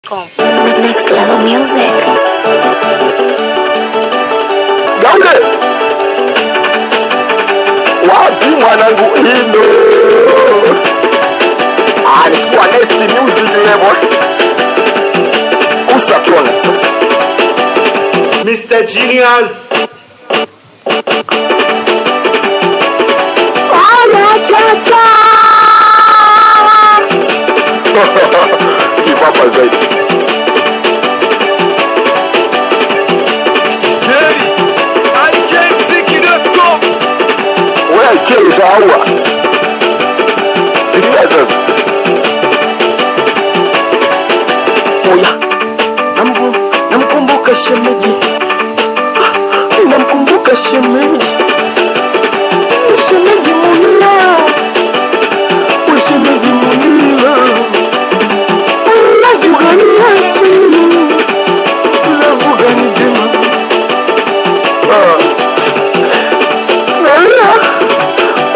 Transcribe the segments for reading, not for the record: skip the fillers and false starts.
Dachimsafi.com. Next level music. Gaule wapi mwanangu ino alikuwa next music level usatona sasa Mr. Genius. kipapa zaidi wewe kile taua sikia sasa oya namkumbuka shemeji namkumbuka shemeji shemeji munila shemeji munila lazugani yachi lazugani jema nalia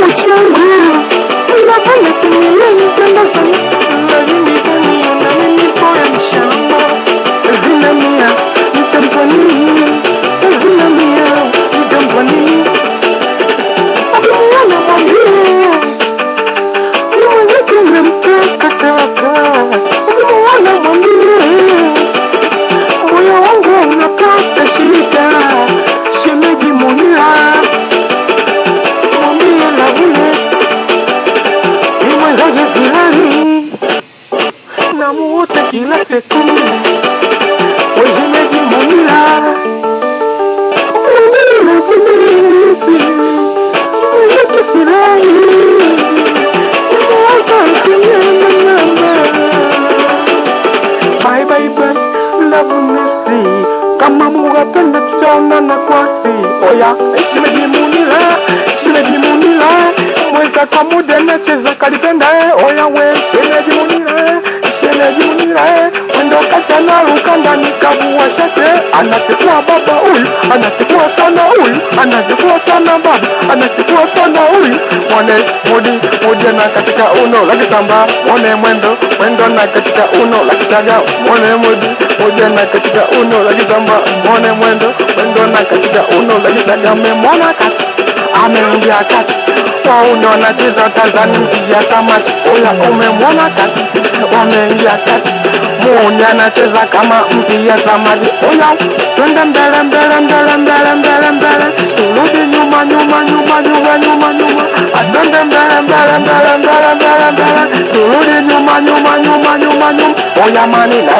uchangu unafanya simile nipenda sana lakini kaniona mimi poya mshamba zina mia nitampa nini zina mia nitampa nini ukimwona mwambie ni mwenzetu nimemtakataka ukimwona mwambie moyo wangu unapata shida shemeji munira mwambie Loveless ni mwenzaje zilali namuota kila sekunde shemeji munira mwambie Loveless mwenzaje zilali bye bye bye Loveless kama mugapenda tutaonana kwasi oya shemeji munira mweza kwa muda nacheza kalipenda oya we shemeji munira wendo kasana ukanda nikavua shate anatifua baba huyu anatifua sana huyu anatifua sana baba anatifua sana huyu mwone mudi na katika uno la kisamba mwone mwendo na katika uno la kichaga mwone mudi na katika uno la kisamba mwone mwendo na katika uno la kichaga memwona kati ameingia kati wauno anacheza Tanzania samaki oya umemwona kati wameingia kati muone anacheza kama mpia samaki oya twende mbele mbele mbele mbele mbele mbele turudi nyuma atwende mbele mbele mbele mbele mbele mbele turudi nyuma oya mani na